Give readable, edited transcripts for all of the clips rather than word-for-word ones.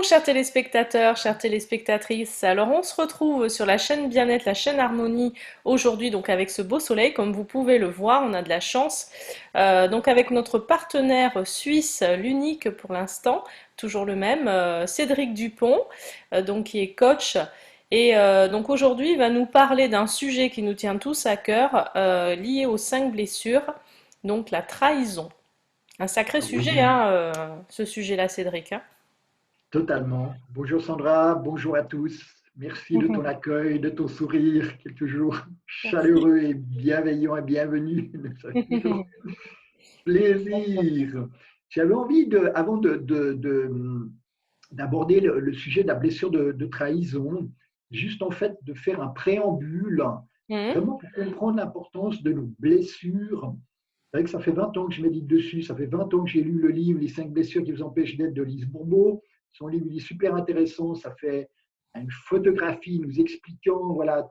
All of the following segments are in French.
chers téléspectateurs, chères téléspectatrices. Alors on se retrouve sur la chaîne Bien-être, la chaîne Harmonie aujourd'hui donc avec ce beau soleil. Comme vous pouvez le voir, on a de la chance. Donc avec notre partenaire suisse, l'unique pour l'instant, toujours le même, Cédric Dupont, donc qui est coach. Et donc aujourd'hui, il va nous parler d'un sujet qui nous tient tous à cœur, lié aux 5 blessures, donc la trahison. Un sacré sujet, Oui, hein, ce sujet-là, Cédric, hein. totalement. Bonjour Sandra, bonjour à tous. Merci de ton accueil, de ton sourire, qui est toujours Merci. chaleureux et bienveillant et bienvenu. Ça fait toujours plaisir. J'avais envie, d'aborder le sujet de la blessure de trahison, juste en fait de faire un préambule, Mhm. vraiment pour comprendre l'importance de nos blessures. C'est vrai que ça fait 20 ans que je médite dessus, ça fait 20 ans que j'ai lu le livre Les 5 blessures qui vous empêchent d'être de Lise Bourbeau. Son livre il est super intéressant, ça fait une photographie nous expliquant, voilà,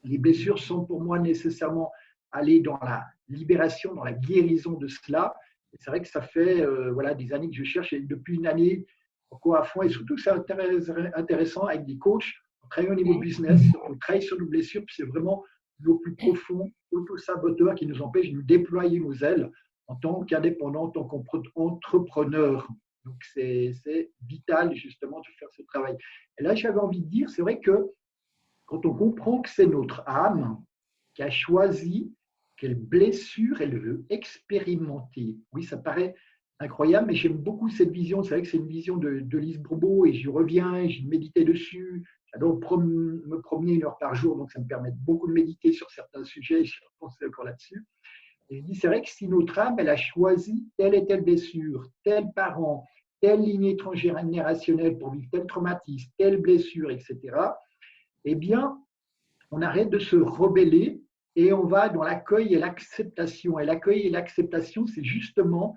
les blessures sont pour moi nécessairement aller dans la libération, dans la guérison de cela. Et c'est vrai que ça fait voilà, des années que je cherche, et depuis une année, encore à fond, et surtout c'est intéressant avec des coachs, on travaille au niveau business, on travaille sur nos blessures, puis c'est vraiment nos plus profonds auto-saboteurs qui nous empêchent de nous déployer nos ailes en tant qu'indépendants, en tant qu'entrepreneurs. Donc c'est vital justement de faire ce travail. Et là, j'avais envie de dire, c'est vrai que quand on comprend que c'est notre âme qui a choisi quelle blessure elle veut expérimenter. Oui, ça paraît incroyable, mais j'aime beaucoup cette vision. C'est vrai que c'est une vision de Lise Bourbeau et j'y reviens, j'y méditais dessus. J'adore me promener 1 heure par jour, donc ça me permet beaucoup de méditer sur certains sujets. Je pense encore là-dessus. Et je dis, c'est vrai que si notre âme, elle a choisi telle et telle blessure, tel parent, telle lignée transgénérationnelle pour vivre tel traumatisme, telle blessure, etc., eh bien, on arrête de se rebeller et on va dans l'accueil et l'acceptation. Et l'accueil et l'acceptation, c'est justement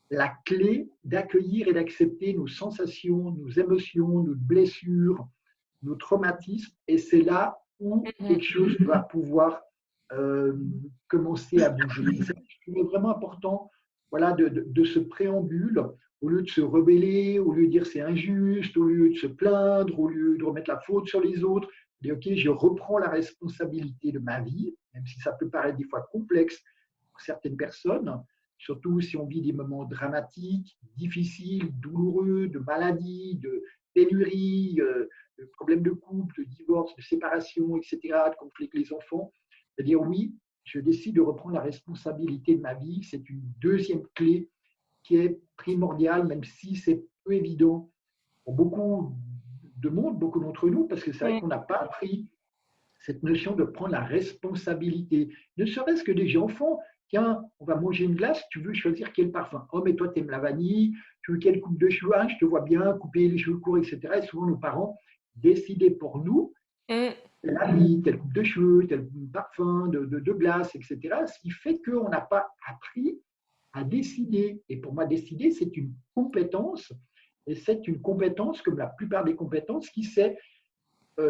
la clé d'accueillir et d'accepter nos sensations, nos émotions, nos blessures, nos traumatismes. Et c'est là où quelque chose va pouvoir euh, commencer à bouger. C'est vraiment important, voilà, de ce préambule, au lieu de se rebeller, au lieu de dire c'est injuste, au lieu de se plaindre, au lieu de remettre la faute sur les autres, dire ok, je reprends la responsabilité de ma vie, même si ça peut paraître des fois complexe pour certaines personnes, surtout si on vit des moments dramatiques, difficiles, douloureux, de maladie, de pénurie, de problèmes de couple, de divorce, de séparation, etc., de conflits avec les enfants. C'est-à-dire, oui, je décide de reprendre la responsabilité de ma vie. C'est une deuxième clé qui est primordiale, même si c'est peu évident pour beaucoup de monde, beaucoup d'entre nous, parce que c'est vrai qu'on n'a pas appris cette notion de prendre la responsabilité. Ne serait-ce que des enfants, tiens, on va manger une glace, tu veux choisir quel parfum? Oh, mais toi, tu aimes la vanille, tu veux quelle coupe de cheveux? Ah, je te vois bien couper les cheveux courts, etc. Et souvent, nos parents décidaient pour nous Mhm. tel habit, telle coupe de cheveux, tel parfum, de glace, etc. Ce qui fait qu'on n'a pas appris à décider. Et pour moi, décider, c'est une compétence. Et c'est une compétence, comme la plupart des compétences, qui s'est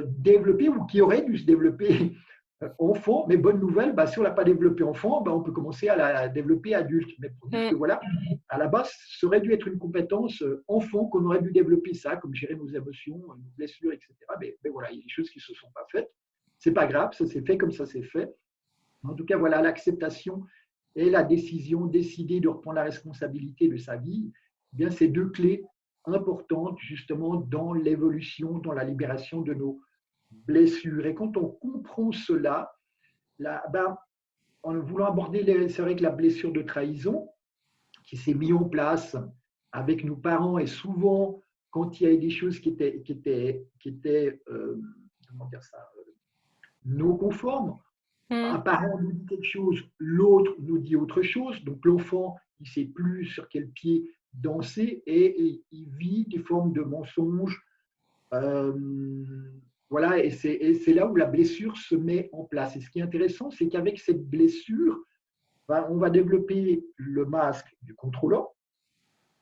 développée ou qui aurait dû se développer enfant. Mais bonne nouvelle, bah, si on ne l'a pas développé enfant, bah, on peut commencer à la développer adulte. Mais pour dire que Mhm. voilà, à la base, ça aurait dû être une compétence enfant qu'on aurait dû développer ça, comme gérer nos émotions, nos blessures, etc. Mais voilà, il y a des choses qui ne se sont pas faites. C'est pas grave, ça s'est fait comme ça s'est fait. En tout cas, voilà, l'acceptation et la décision, décider de reprendre la responsabilité de sa vie, eh bien, c'est 2 clés importantes justement dans l'évolution, dans la libération de nos blessures. Et quand on comprend cela, là, ben, en voulant aborder, c'est vrai que la blessure de trahison qui s'est mise en place avec nos parents et souvent quand il y avait des choses qui étaient comment dire ça, non conformes, un Mhm. parent nous dit quelque chose, l'autre nous dit autre chose. Donc l'enfant, il ne sait plus sur quel pied danser et il vit des formes de mensonges. Euh, voilà, et c'est là où la blessure se met en place. Et ce qui est intéressant, c'est qu'avec cette blessure, ben, on va développer le masque du contrôlant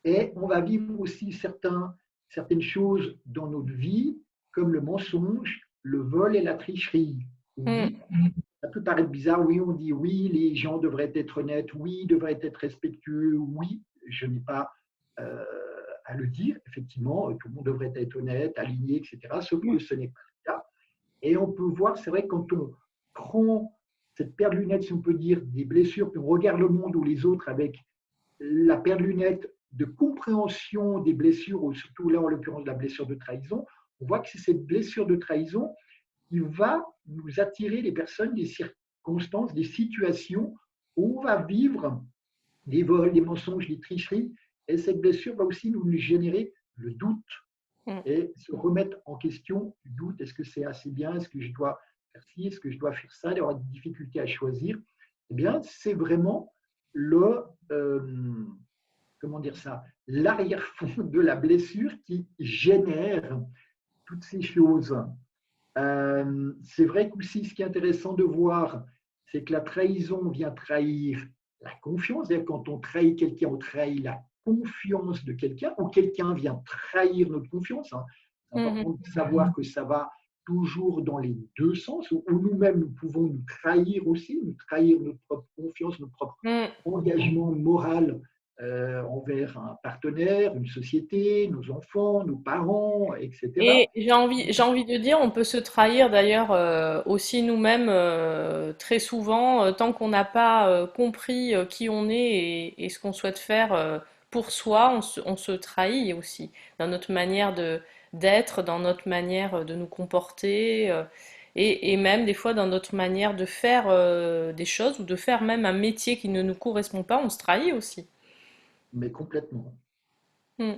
et on va vivre aussi certaines choses dans notre vie, comme le mensonge, le vol et la tricherie. Oui, Mhm. ça peut paraître bizarre, oui, on dit oui, les gens devraient être honnêtes, oui, devraient être respectueux, oui, je n'ai pas euh, à le dire. Effectivement, tout le monde devrait être honnête, aligné, etc. Sauf que ce n'est pas le cas. Et on peut voir, c'est vrai, quand on prend cette paire de lunettes, si on peut dire, des blessures, puis on regarde le monde ou les autres avec la paire de lunettes de compréhension des blessures, ou surtout là, en l'occurrence, la blessure de trahison, on voit que c'est cette blessure de trahison qui va nous attirer les personnes, des circonstances, des situations où on va vivre des vols, des mensonges, des tricheries. Et cette blessure va aussi nous générer le doute Mm. et se remettre en question du doute. Est-ce que c'est assez bien? Est-ce que je dois faire ci? Est-ce que je dois faire ça? D'avoir des difficultés à choisir. Eh bien, c'est vraiment le, comment dire ça, l'arrière-fond de la blessure qui génère toutes ces choses. C'est vrai qu'aussi, ce qui est intéressant de voir, c'est que la trahison vient trahir la confiance. C'est-à-dire quand on trahit quelqu'un, on trahit la confiance de quelqu'un, ou quelqu'un vient trahir notre confiance. Hein. C'est Mhm. important de savoir que ça va toujours dans les deux sens, où nous-mêmes, nous pouvons nous trahir aussi, nous trahir notre propre confiance, notre propre Mm. engagement moral envers un partenaire, une société, nos enfants, nos parents, etc. Et j'ai envie de dire, on peut se trahir d'ailleurs aussi nous-mêmes très souvent, tant qu'on n'a pas compris qui on est et ce qu'on souhaite faire pour soi, on se trahit aussi dans notre manière de d'être, dans notre manière de nous comporter et même des fois dans notre manière de faire des choses ou de faire même un métier qui ne nous correspond pas, on se trahit aussi. Mais complètement. Mm,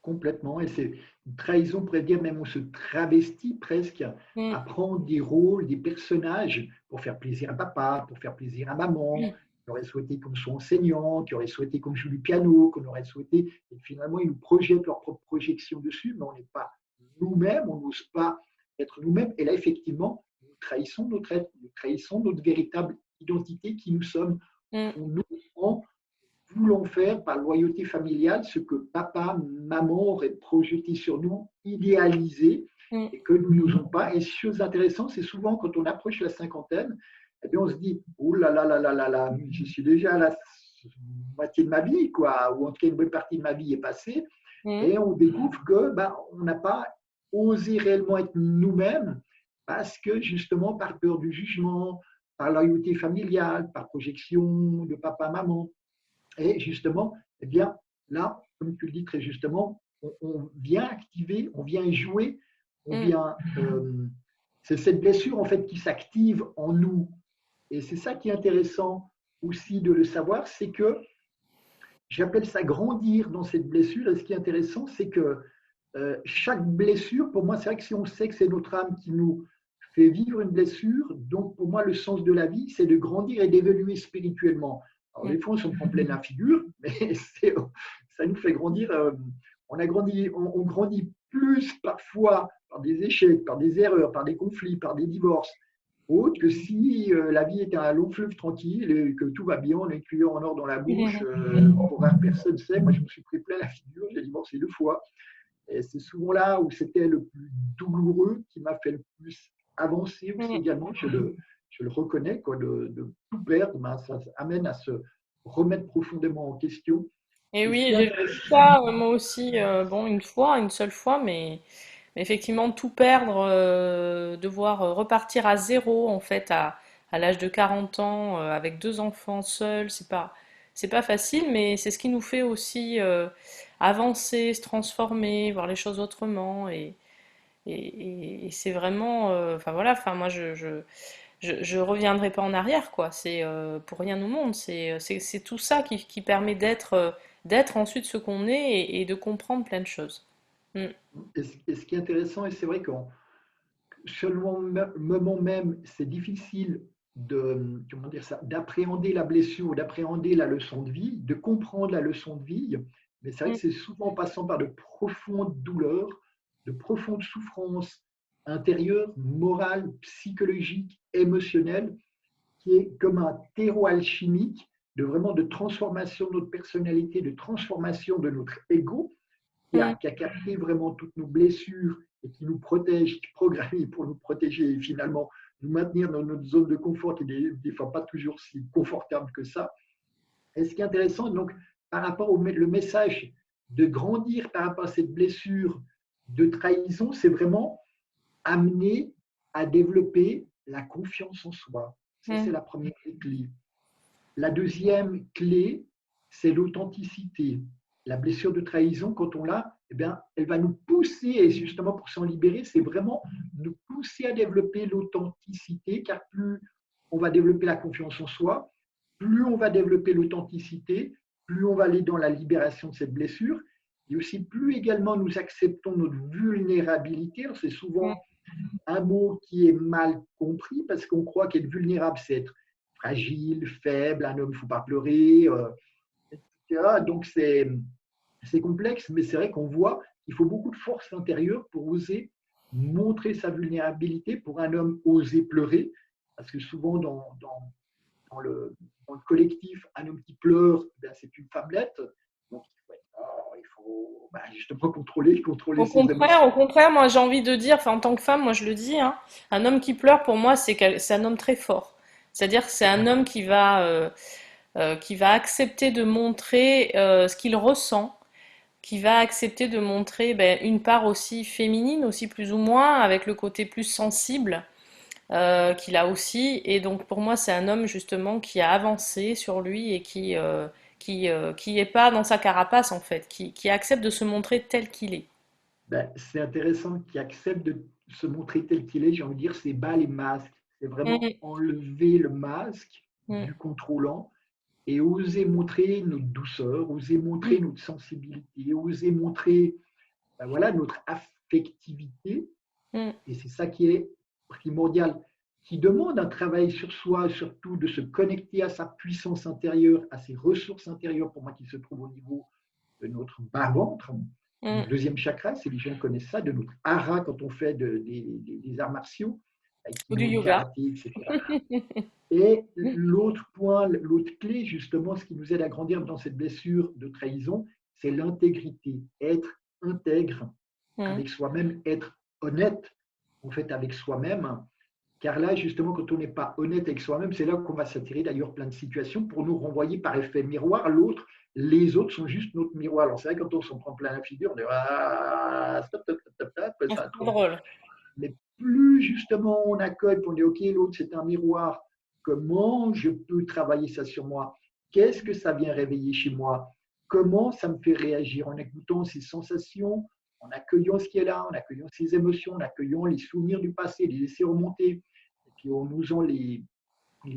Complètement. Et c'est une trahison, on pourrait dire même, on se travestit presque mm, à prendre des rôles, des personnages pour faire plaisir à papa, pour faire plaisir à maman, mm, qui aurait souhaité qu'on soit enseignant, qui aurait souhaité qu'on joue du piano, qu'on aurait souhaité. Et finalement, ils nous projettent leur propre projection dessus, mais on n'est pas nous-mêmes, on n'ose pas être nous-mêmes. Et là, effectivement, nous trahissons notre être, nous trahissons notre véritable identité qui nous sommes. mm, Nous, en voulons faire par loyauté familiale ce que papa, maman auraient projeté sur nous, idéalisé, mm. et que nous n'osons pas. Et chose intéressante, c'est souvent quand on approche la cinquantaine, eh bien on se dit, oh là là là là là là, je suis déjà à la moitié de ma vie, quoi, ou en tout cas une bonne partie de ma vie est passée, Mm. et on découvre que on n'a pas osé réellement être nous-mêmes parce que justement par peur du jugement, par loyauté familiale, par projection de papa, maman. Et justement, eh bien, là, comme tu le dis très justement, on vient activer, on vient jouer, on Mm. vient. C'est cette blessure en fait qui s'active en nous. Et c'est ça qui est intéressant aussi de le savoir, c'est que j'appelle ça grandir dans cette blessure. Et ce qui est intéressant, c'est que chaque blessure, pour moi, c'est vrai que si on sait que c'est notre âme qui nous fait vivre une blessure, donc pour moi, le sens de la vie, c'est de grandir et d'évoluer spirituellement. Alors, Mm. des fois, on s'en prend plein la figure, mais ça nous fait grandir. On grandit plus parfois par des échecs, par des erreurs, par des conflits, par des divorces, autre que si la vie est un long fleuve tranquille et que tout va bien, on a une cuillère en or dans la bouche, pour rare personne sait. Moi, je me suis pris plein la figure, j'ai divorcé 2 fois. Et c'est souvent là où c'était le plus douloureux qui m'a fait le plus avancer aussi Mm. également. Je le reconnais, quoi, de tout perdre, ça amène à se remettre profondément en question. Et Et ce oui, qui est j'ai vécu intéressant, ça moi aussi, bon, une fois, une seule fois, mais effectivement, tout perdre, devoir repartir à zéro, en fait, à l'âge de 40 ans, avec deux enfants seuls, c'est pas facile, mais c'est ce qui nous fait aussi avancer, se transformer, voir les choses autrement, et c'est vraiment, enfin voilà, enfin moi je reviendrai pas en arrière, quoi. C'est pour rien au monde. C'est tout ça qui permet d'être ensuite ce qu'on est et de comprendre plein de choses. Mm. et ce qui est intéressant, et c'est vrai que selon le moment même, c'est difficile de, comment dire ça, d'appréhender la blessure, d'appréhender la leçon de vie, de comprendre la leçon de vie. Mais c'est vrai Mm. que c'est souvent en passant par de profondes douleurs, de profondes souffrances intérieures, morales, psychologiques, émotionnelles, qui est comme un terreau alchimique de vraiment de transformation de notre personnalité, de transformation de notre ego, Mm. qui a capté vraiment toutes nos blessures et qui nous protège, qui est programmé pour nous protéger et finalement nous maintenir dans notre zone de confort qui n'est des fois pas toujours si confortable que ça. Et ce qui est intéressant, donc, par rapport au le message de grandir par rapport à cette blessure de trahison, c'est vraiment amener à développer la confiance en soi. Ça, c'est Mm. la première clé. La deuxième clé, c'est l'authenticité. La blessure de trahison, quand on l'a, eh bien, elle va nous pousser, et justement pour s'en libérer, c'est vraiment nous pousser à développer l'authenticité, car plus on va développer la confiance en soi, plus on va développer l'authenticité, plus on va aller dans la libération de cette blessure, et aussi plus également nous acceptons notre vulnérabilité. C'est Mm. souvent un mot qui est mal compris parce qu'on croit qu'être vulnérable, c'est être fragile, faible, un homme, il ne faut pas pleurer, etc. Donc c'est complexe, mais c'est vrai qu'on voit qu'il faut beaucoup de force intérieure pour oser montrer sa vulnérabilité, pour un homme oser pleurer, parce que souvent dans dans le collectif, un homme qui pleure, ben, c'est une femmelette. Donc il faut ben, justement contrôler ses Au émotions. contraire, moi j'ai envie de dire, enfin en tant que femme, moi je le dis, hein, un homme qui pleure pour moi c'est un homme très fort. C'est-à-dire que c'est un homme qui va accepter de montrer ce qu'il ressent, qui va accepter de montrer ben, une part aussi féminine, aussi plus ou moins, avec le côté plus sensible qu'il a aussi. Et donc pour moi, c'est un homme justement qui a avancé sur lui et qui est pas dans sa carapace en fait, qui accepte de se montrer tel qu'il est. Ben, c'est intéressant qu'il accepte de se montrer tel qu'il est. J'ai envie de dire, c'est bas les masques. C'est vraiment Mm, enlever le masque mm, du contrôlant et oser montrer notre douceur, oser montrer mm, notre sensibilité, oser montrer ben voilà, notre affectivité. mm, Et c'est ça qui est primordial, qui demande un travail sur soi, surtout de se connecter à sa puissance intérieure, à ses ressources intérieures, pour moi, qui se trouvent au niveau de notre bas-ventre. mm. Le deuxième chakra, c'est les gens connaissent ça, de notre hara quand on fait des arts martiaux, Ou du aikido, yoga. karaté, etc. Et l'autre point, l'autre clé, justement, ce qui nous aide à grandir dans cette blessure de trahison, c'est l'intégrité. Être intègre Mm, avec soi-même, être honnête en fait avec soi-même. Car là, justement, quand on n'est pas honnête avec soi-même, c'est là qu'on va s'attirer d'ailleurs plein de situations pour nous renvoyer par effet miroir l'autre. Les autres sont juste notre miroir. Alors c'est vrai, quand on s'en prend plein la figure, on dit ah, stop, stop, stop, stop, stop, c'est ça pas trop. drôle. Mais plus justement on accueille, on dit ok, l'autre c'est un miroir, comment je peux travailler ça sur moi? Qu'est-ce que ça vient réveiller chez moi? Comment ça me fait réagir en écoutant ces sensations, en accueillant ce qui est là, en accueillant ces émotions, en accueillant les souvenirs du passé, les laisser remonter, et puis en osant les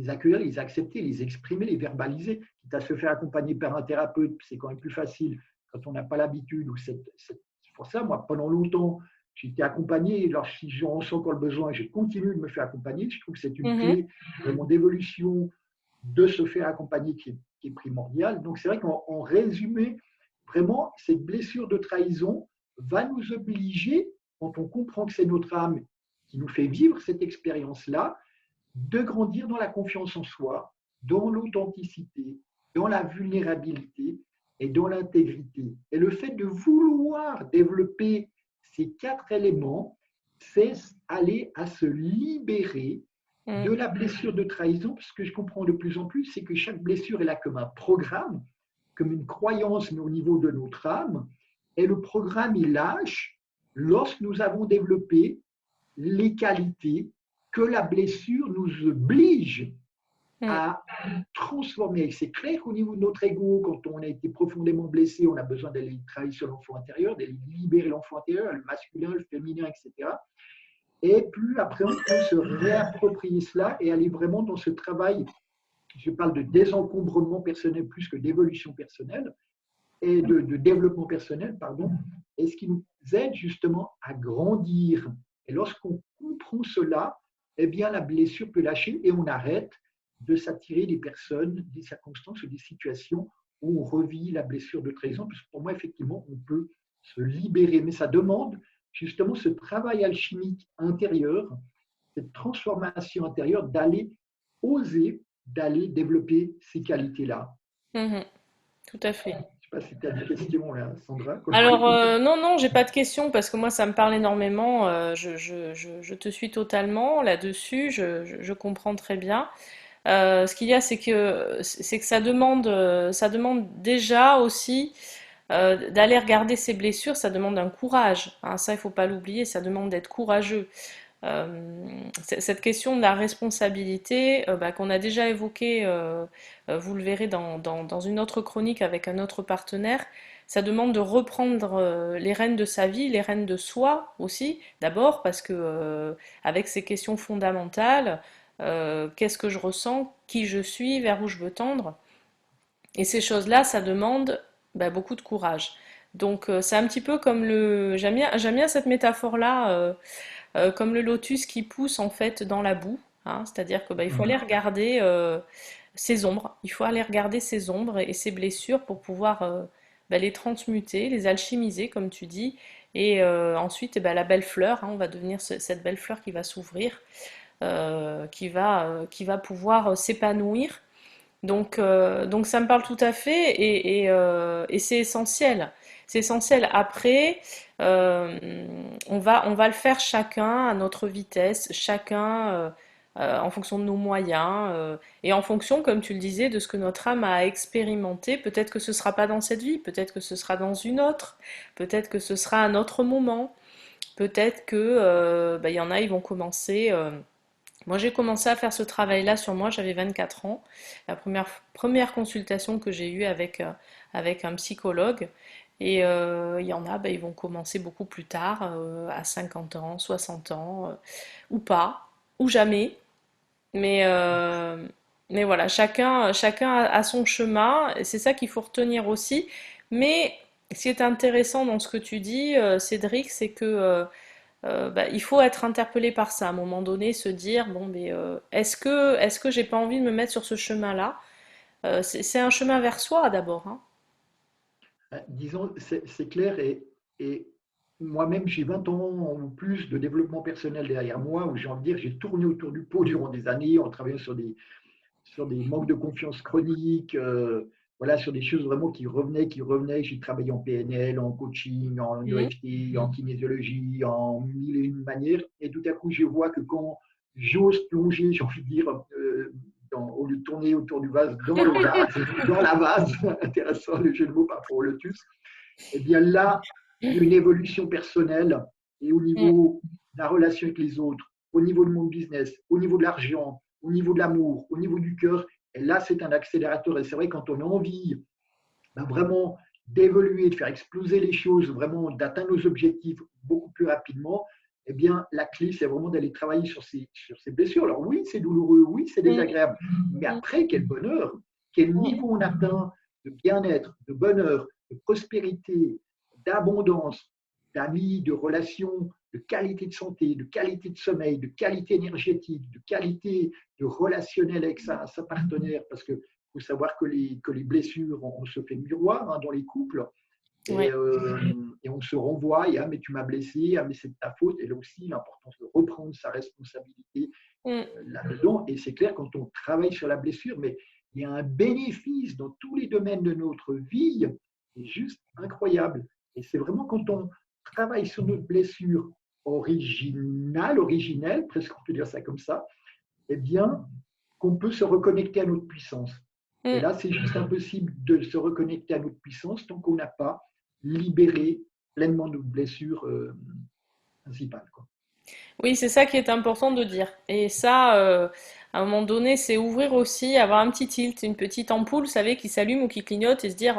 accueillir, les accepter, les exprimer, les verbaliser, quitte à se faire accompagner par un thérapeute, c'est quand même plus facile quand on n'a pas l'habitude. C'est pour ça, moi, pendant longtemps, j'ai été accompagné. Alors, si j'en ressens encore le besoin, je continue de me faire accompagner. Je trouve que c'est une Mhm. clé vraiment d'évolution de se faire accompagner qui est primordiale. Donc, c'est vrai qu'en résumé, vraiment, cette blessure de trahison va nous obliger, quand on comprend que c'est notre âme qui nous fait vivre cette expérience-là, de grandir dans la confiance en soi, dans l'authenticité, dans la vulnérabilité et dans l'intégrité. Et le fait de vouloir développer ces quatre éléments, c'est aller à se libérer de Mm. la blessure de trahison, parce que je comprends de plus en plus, c'est que chaque blessure est là comme un programme, comme une croyance, mais au niveau de notre âme, et le programme, il lâche lorsque nous avons développé les qualités que la blessure nous oblige Mm. à transformer. C'est clair qu'au niveau de notre ego, quand on a été profondément blessé, on a besoin d'aller travailler sur l'enfant intérieur, d'aller libérer l'enfant intérieur, le masculin, le féminin, etc. Et plus après, on peut se réapproprier cela et aller vraiment dans ce travail, je parle de désencombrement personnel plus que d'évolution personnelle, et de développement personnel, pardon, et ce qui nous aide justement à grandir. Et lorsqu'on comprend cela, eh bien, la blessure peut lâcher et on arrête de s'attirer des personnes, des circonstances ou des situations où on revit la blessure de trahison, parce que pour moi, effectivement, on peut se libérer, mais ça demande justement ce travail alchimique intérieur, cette transformation intérieure, d'aller oser, d'aller développer ces qualités-là. Mhm. Tout à fait. Je ne sais pas si tu as des questions là, Sandra. Alors, non, non, j'ai pas de questions parce que moi, ça me parle énormément. Je te suis totalement là-dessus. Je comprends très bien. Ce qu'il y a, c'est que ça demande déjà aussi. D'aller regarder ses blessures, ça demande un courage, hein, ça il faut pas l'oublier, ça demande d'être courageux. Cette question de la responsabilité bah, qu'on a déjà évoquée, vous le verrez dans une autre chronique avec un autre partenaire, ça demande de reprendre les rênes de sa vie, les rênes de soi aussi, d'abord parce que avec ces questions fondamentales, qu'est-ce que je ressens, qui je suis, vers où je veux tendre, et ces choses-là, ça demande bah, beaucoup de courage. Donc c'est un petit peu comme j'aime bien cette métaphore-là, comme le lotus qui pousse en fait dans la boue, hein, c'est-à-dire que bah, il faut aller Mhm. regarder ses ombres, il faut aller regarder ses ombres et ses blessures pour pouvoir bah, les transmuter, les alchimiser comme tu dis, et ensuite eh ben, la belle fleur, hein, on va devenir cette belle fleur qui va s'ouvrir, qui va pouvoir s'épanouir. Donc ça me parle tout à fait et c'est essentiel. C'est essentiel. Après, euh, on va le faire chacun à notre vitesse, chacun en fonction de nos moyens et en fonction, comme tu le disais, de ce que notre âme a expérimenté. Peut-être que ce sera pas dans cette vie, peut-être que ce sera dans une autre, peut-être que ce sera à un autre moment, peut-être que bah, il y en a, ils vont commencer. Moi, j'ai commencé à faire ce travail-là sur moi, j'avais 24 ans. La première consultation que j'ai eue avec un psychologue. Et il y en a, bah, ils vont commencer beaucoup plus tard, à 50 ans, 60 ans, ou pas, ou jamais. Mais, euh, mais voilà, chacun a son chemin, et c'est ça qu'il faut retenir aussi. Mais ce qui est intéressant dans ce que tu dis, Cédric, c'est que bah, il faut être interpellé par ça à un moment donné, se dire bon, mais est-ce que j'ai pas envie de me mettre sur ce chemin-là? C'est un chemin vers soi d'abord, hein. Disons, c'est clair, et moi-même, j'ai 20 ans ou plus de développement personnel derrière moi, où j'ai envie de dire, j'ai tourné autour du pot durant des années en travaillant sur des manques de confiance chroniques, voilà, sur des choses vraiment qui revenaient. J'ai travaillé en PNL, en coaching, en Mhm. EFT, en kinésiologie, en mille et une manières. Et tout à coup, je vois que quand j'ose plonger, j'ai envie de dire, au lieu de tourner autour du vase, dans le vase, dans la vase, intéressant le jeu de mots par rapport au lotus, eh bien là, il y a une évolution personnelle et au Mm. niveau de la relation avec les autres, au niveau de mon business, au niveau de l'argent, au niveau de l'amour, au niveau du cœur. Et là, c'est un accélérateur. Et c'est vrai, quand on a envie ben, vraiment d'évoluer, de faire exploser les choses, vraiment d'atteindre nos objectifs beaucoup plus rapidement, eh bien, la clé, c'est vraiment d'aller travailler sur ces blessures. Alors oui, c'est douloureux, oui, c'est Mm. désagréable, mais Mm. après, quel bonheur, quel Mm. niveau on atteint de bien-être, de bonheur, de prospérité, d'abondance, d'amis, de relations, de qualité de santé, de qualité de sommeil, de qualité énergétique, de qualité de relationnel avec sa partenaire, parce que faut savoir que les blessures, on se fait miroir hein, dans les couples Ouais. et on se renvoie et ah mais tu m'as blessé, ah mais c'est de ta faute. Et là aussi l'importance de reprendre sa responsabilité Mm. là-dedans. Et c'est clair quand on travaille sur la blessure, mais il y a un bénéfice dans tous les domaines de notre vie qui est juste incroyable. Et c'est vraiment quand on travaille sur notre blessure originale, originelle, presque on peut dire ça comme ça, eh bien qu'on peut se reconnecter à notre puissance. Et Mm. là, c'est juste impossible de se reconnecter à notre puissance tant qu'on n'a pas libéré pleinement notre blessure principale. Quoi. Oui, c'est ça qui est important de dire. Et ça, à un moment donné, c'est ouvrir aussi, avoir un petit tilt, une petite ampoule, vous savez, qui s'allume ou qui clignote et se dire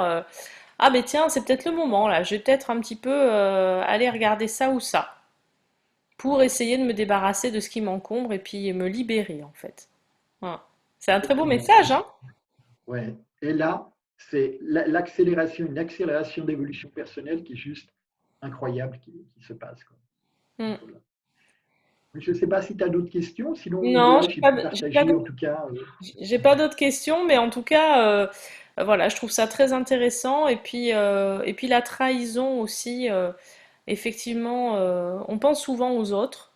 ah ben tiens, c'est peut-être le moment là, je vais peut-être un petit peu aller regarder ça ou ça, pour essayer de me débarrasser de ce qui m'encombre et puis me libérer en fait. Voilà. C'est un très beau Effectivement. message, hein? Ouais. Et là, c'est l'accélération, une accélération d'évolution personnelle qui est juste incroyable qui se passe. Quoi. Mm. Je ne sais pas si tu as d'autres questions, sinon Non, voilà, j'ai pu partager en tout cas. j'ai pas d'autres questions, mais en tout cas, voilà, je trouve ça très intéressant. Et puis la trahison aussi, effectivement, on pense souvent aux autres.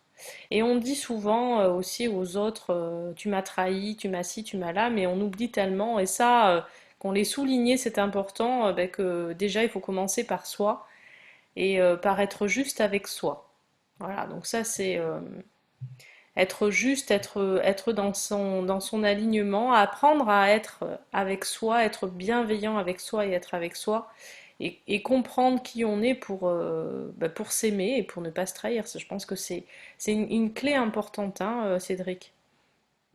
Et on dit souvent aussi aux autres, tu m'as trahi, tu m'as ci, tu m'as là, mais on oublie tellement. Et ça, qu'on les souligne, c'est important, ben, que déjà il faut commencer par soi et par être juste avec soi. Voilà, donc ça c'est être juste, être dans son alignement, apprendre à être avec soi, être bienveillant avec soi et être avec soi. et comprendre qui on est pour s'aimer et pour ne pas se trahir. Je pense que c'est une clé importante, hein, Cédric.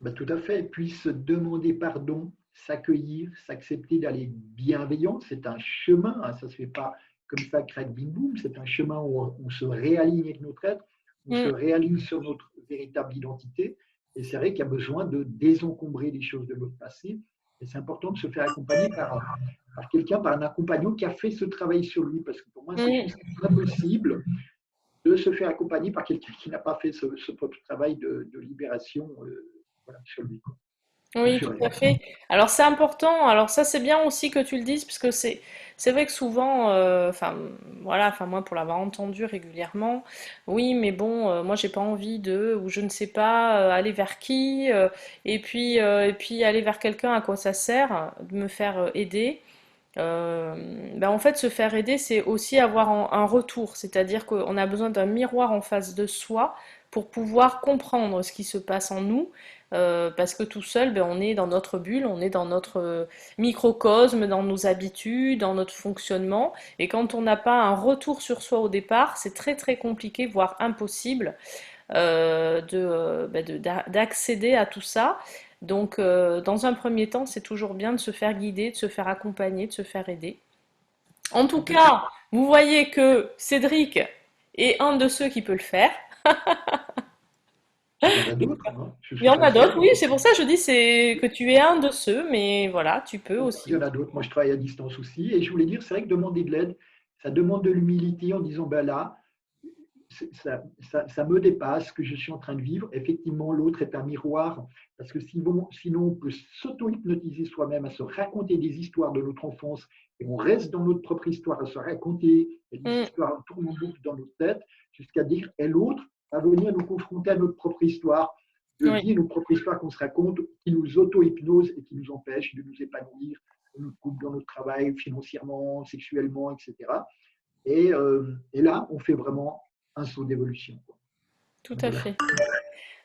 Ben, tout à fait. Et puis se demander pardon, s'accueillir, s'accepter d'aller bienveillant, c'est un chemin, hein, ça ne se fait pas comme ça, crac, bing, boum, c'est un chemin où on se réaligne avec notre être, on se Mm. réaligne sur notre véritable identité. Et c'est vrai qu'il y a besoin de désencombrer les choses de notre passé. Et c'est important de se faire accompagner par quelqu'un, par un accompagnant qui a fait ce travail sur lui, parce que pour moi, c'est Mm. juste impossible de se faire accompagner par quelqu'un qui n'a pas fait ce propre travail de libération voilà, sur lui, quoi, ou Oui, sur tout elle. à fait. Alors c'est important. Alors ça c'est bien aussi que tu le dises parce que c'est vrai que souvent, enfin voilà, enfin moi pour l'avoir entendu régulièrement, oui mais bon, moi j'ai pas envie de ou je ne sais pas aller vers qui et puis aller vers quelqu'un à quoi ça sert de me faire aider. Euh, ben en fait, se faire aider, c'est aussi avoir un retour, c'est-à-dire qu'on a besoin d'un miroir en face de soi pour pouvoir comprendre ce qui se passe en nous, parce que tout seul, ben, on est dans notre bulle, on est dans notre microcosme, dans nos habitudes, dans notre fonctionnement, et quand on n'a pas un retour sur soi au départ, c'est très très compliqué, voire impossible, d'accéder à tout ça. Donc, dans un premier temps, c'est toujours bien de se faire guider, de se faire accompagner, de se faire aider. En tout Tout à fait. cas, vous voyez que Cédric est un de ceux qui peut le faire. Il y en a d'autres, hein, je ne Il y suis en pas le a d'autres, seul. oui, c'est pour ça que je dis c'est que tu es un de ceux, mais voilà, tu peux Il y aussi. en a d'autres. Moi, je travaille à distance aussi. Et je voulais dire, c'est vrai que demander de l'aide, ça demande de l'humilité en disant, ben là, ça me dépasse ce que je suis en train de vivre. Effectivement, l'autre est un miroir, parce que sinon on peut s'auto-hypnotiser soi-même, à se raconter des histoires de notre enfance, et on reste dans notre propre histoire à se raconter et des Mm, histoires tournent en boucle dans notre tête, jusqu'à dire, et l'autre va venir nous confronter à notre propre histoire de oui, vie et nos propres histoires qu'on se raconte, qui nous auto-hypnose et qui nous empêchent de nous épanouir dans notre couple, dans notre travail, financièrement, sexuellement, etc. Et là, on fait vraiment un saut d'évolution. tout à Voilà. fait.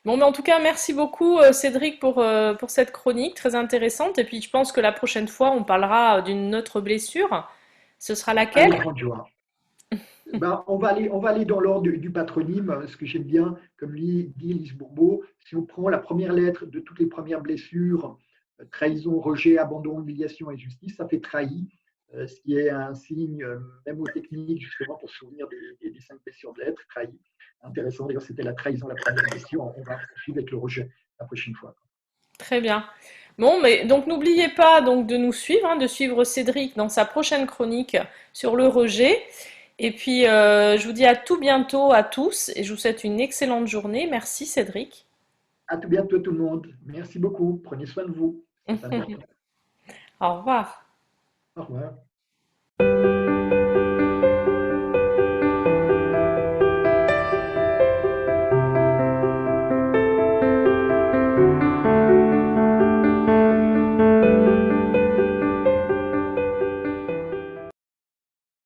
Bon, mais en tout cas, merci beaucoup Cédric pour cette chronique très intéressante. Et puis je pense que la prochaine fois, on parlera d'une autre blessure. Ce sera laquelle? Avec grande joie. Ben, on va aller dans l'ordre du patronyme, ce que j'aime bien, comme dit Lise Bourbeau. Si on prend la première lettre de toutes les premières blessures, trahison, rejet, abandon, humiliation et justice, ça fait trahi, ce qui est un signe mnémotechnique justement pour se souvenir des 5 blessures de lettres, trahi. Intéressant, d'ailleurs c'était la trahison, la première blessure, on va poursuivre avec le rejet la prochaine fois. Très bien. Bon, mais donc n'oubliez pas donc de nous suivre, hein, de suivre Cédric dans sa prochaine chronique sur le rejet. Et puis je vous dis à tout bientôt à tous et je vous souhaite une excellente journée. Merci Cédric. À tout bientôt tout le monde. Merci beaucoup. Prenez soin de vous. C'est important. Au revoir. Au revoir.